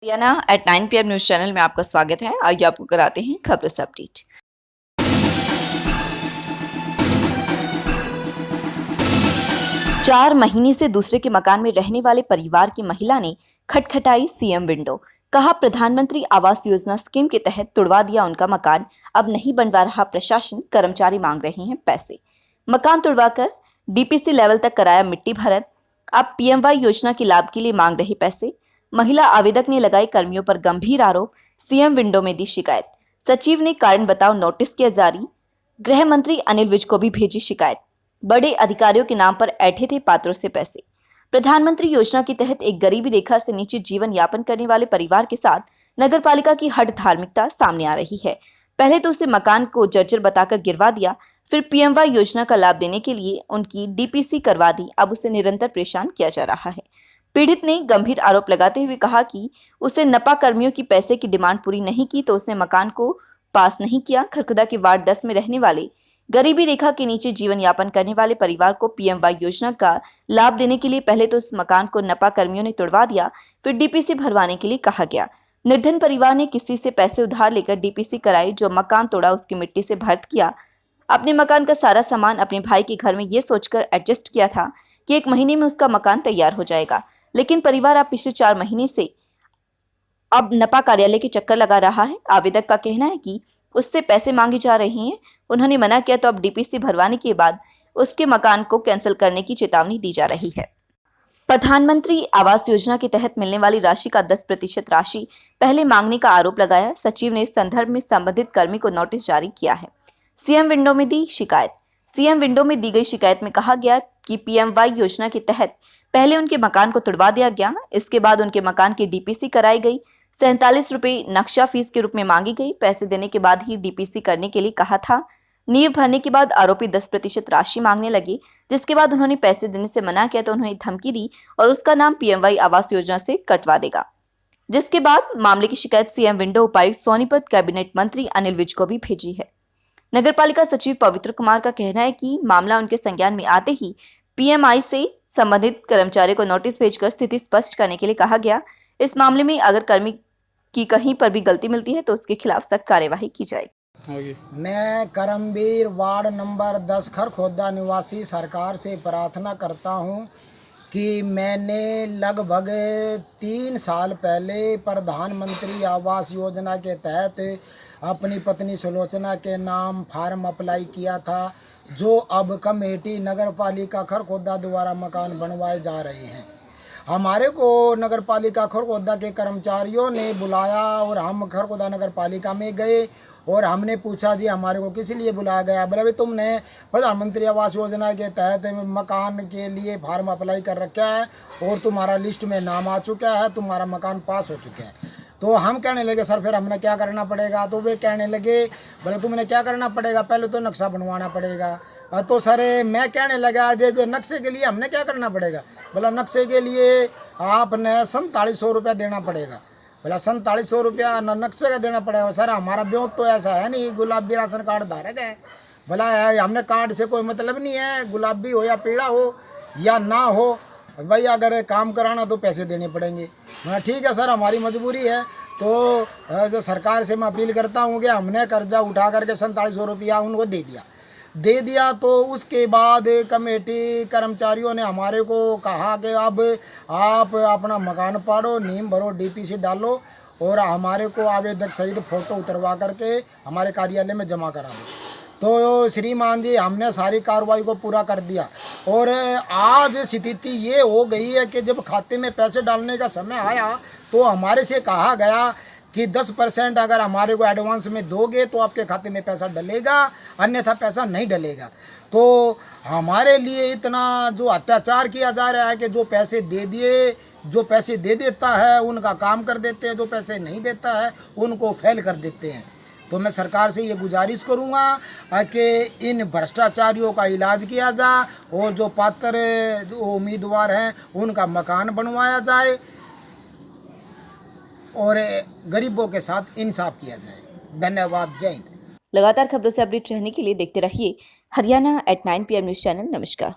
Haryana at 9 PM news channel में आपका स्वागत है। आइए आपको कराते हैं खबरों से अपडेट। 4 महीने से दूसरे के मकान में रहने वाले परिवार की महिला ने खटखटाई सीएम विंडो। कहा प्रधानमंत्री आवास योजना स्कीम के तहत तुड़वा दिया उनका मकान, अब नहीं बनवा रहा प्रशासन, कर्मचारी मांग रहे हैं पैसे। मकान तुड़वाकर डीपीसी लेवल तक कराया मिट्टी भरत, अब पीएमवाई योजना के लाभ के लिए मांग रहे पैसे। महिला आवेदक ने लगाए कर्मियों पर गंभीर आरोप, सीएम विंडो में दी शिकायत। सचिव ने कारण बताओ नोटिस किया जारी, गृह मंत्री अनिल विज को भी भेजी शिकायत। बड़े अधिकारियों के नाम पर ऐंठे थे पात्रों से पैसे। प्रधानमंत्री योजना के तहत एक गरीबी रेखा से नीचे जीवन यापन करने वाले परिवार के साथ नगरपालिका की हठ धार्मिकता सामने आ रही है। पहले तो उसे मकान को जर्जर बताकर गिरवा दिया, फिर पीएमवाई योजना का लाभ देने के लिए उनकी डीपीसी करवा दी, अब उसे निरंतर परेशान किया जा रहा है। पीड़ित ने गंभीर आरोप लगाते हुए कहा कि उसे नपा कर्मियों की पैसे की डिमांड पूरी नहीं की तो उसने मकान को पास नहीं किया। खरखुदा के वार्ड 10 में रहने वाले गरीबी रेखा के नीचे जीवन यापन करने वाले परिवार को पीएमवाई योजना का लाभ देने के लिए पहले तो उस मकान को नपा कर्मियों ने तुड़वा दिया, फिर डीपीसी भरवाने के लिए कहा गया। निर्धन परिवार ने किसी से पैसे उधार लेकर डीपीसी कराई, जो मकान तोड़ा उसकी मिट्टी से भर्त किया। अपने मकान का सारा सामान अपने भाई के घर में ये सोचकर एडजस्ट किया था कि 1 महीने में उसका मकान तैयार हो जाएगा, लेकिन परिवार अब पिछले 4 महीने से अब नपा कार्यालय के चक्कर लगा रहा है। आवेदक का कहना है कि उससे पैसे मांगे जा रहे हैं, उन्होंने मना किया तो अब डीपीसी भरवाने के बाद उसके मकान को कैंसिल करने की चेतावनी दी जा रही है। प्रधानमंत्री आवास योजना के तहत मिलने वाली राशि का 10% राशि पहले मांगने का आरोप लगाया। सचिव ने इस संदर्भ में संबंधित कर्मी को नोटिस जारी किया है। सीएम विंडो में दी शिकायत। सीएम विंडो में दी गई शिकायत में कहा गया कि पीएमवाई योजना के तहत पहले उनके मकान को तुड़वा दिया गया, इसके बाद उनके मकान की डीपीसी कराई गई। 47 रुपए नक्शा फीस के रूप में मांगी गई। पैसे देने के बाद ही डीपीसी करने के लिए कहा था। नींव भरने के बाद आरोपी 10% राशि मांगने लगे, जिसके बाद उन्होंने पैसे देने से मना किया तो उन्हें धमकी दी और उसका नाम पीएमवाई आवास योजना से कटवा देगा। जिसके बाद मामले की शिकायत सीएम विंडो उपायुक्त सोनीपत कैबिनेट मंत्री अनिल विज को भी भेजी है। नगरपालिका सचिव पवित्र कुमार का कहना है कि मामला उनके संज्ञान में आते ही पीएमआई से संबंधित कर्मचारी को नोटिस भेजकर स्थिति स्पष्ट करने के लिए कहा गया। इस मामले में अगर कर्मी की कहीं पर भी गलती मिलती है तो उसके खिलाफ सख्त कार्यवाही की जाएगी। मैं करमवीर वार्ड नंबर 10 खरखोदा निवासी सरकार से प्रार्थना करता हूं कि मैंने लगभग 3 साल पहले प्रधानमंत्री आवास योजना के तहत अपनी पत्नी सुलोचना के नाम फार्म अप्लाई किया था, जो अब कमेटी नगरपालिका खरखोदा द्वारा मकान बनवाए जा रहे हैं। हमारे को नगरपालिका खरखोदा के कर्मचारियों ने बुलाया और हम खरखोदा नगरपालिका में गए और हमने पूछा जी हमारे को किस लिए बुलाया गया। बोले भाई तुमने प्रधानमंत्री आवास योजना के तहत मकान के लिए फार्म अप्लाई कर रखा है और तुम्हारा लिस्ट में नाम आ चुका है, तुम्हारा मकान पास हो चुका है। तो हम कहने लगे सर फिर हमने क्या करना पड़ेगा। तो वे कहने लगे बोले तुमने क्या करना पड़ेगा, पहले तो नक्शा बनवाना पड़ेगा। तो सर मैं कहने लगा जो नक्शे के लिए हमने क्या करना पड़ेगा। बोला नक्शे के लिए आपने 4700 रुपया देना पड़ेगा। बोला 4700 रुपया नक्शे का देना पड़ेगा। सर हमारा ब्यों तो ऐसा है नहीं, गुलाबी राशन कार्ड धारक है। बोला हमने कार्ड से कोई मतलब नहीं है, गुलाबी हो या पीला हो या ना हो, भाई अगर काम कराना तो पैसे देने पड़ेंगे। मैं ठीक है सर हमारी मजबूरी है। तो जो सरकार से मैं अपील करता हूँ कि हमने कर्जा उठा करके 4700 रुपया उनको दे दिया। तो उसके बाद कमेटी कर्मचारियों ने हमारे को कहा कि अब आप अपना मकान पाड़ो, नींव भरो, डीपीसी डालो और हमारे को आवेदक सहित फ़ोटो उतरवा करके हमारे कार्यालय में जमा करा दो। तो श्रीमान जी हमने सारी कार्रवाई को पूरा कर दिया और आज स्थिति ये हो गई है कि जब खाते में पैसे डालने का समय आया तो हमारे से कहा गया कि 10% अगर हमारे को एडवांस में दोगे तो आपके खाते में पैसा डलेगा, अन्यथा पैसा नहीं डलेगा। तो हमारे लिए इतना जो अत्याचार किया जा रहा है कि जो पैसे दे देता है उनका काम कर देते हैं, जो पैसे नहीं देता है उनको फेल कर देते हैं। तो मैं सरकार से ये गुजारिश करूँगा कि इन भ्रष्टाचारियों का इलाज किया जाए और जो पात्र उम्मीदवार हैं उनका मकान बनवाया जाए और गरीबों के साथ इंसाफ किया जाए। धन्यवाद। जय हिंद। लगातार खबरों से अपडेट रहने के लिए देखते रहिए Haryana at 9 PM news channel. नमस्कार।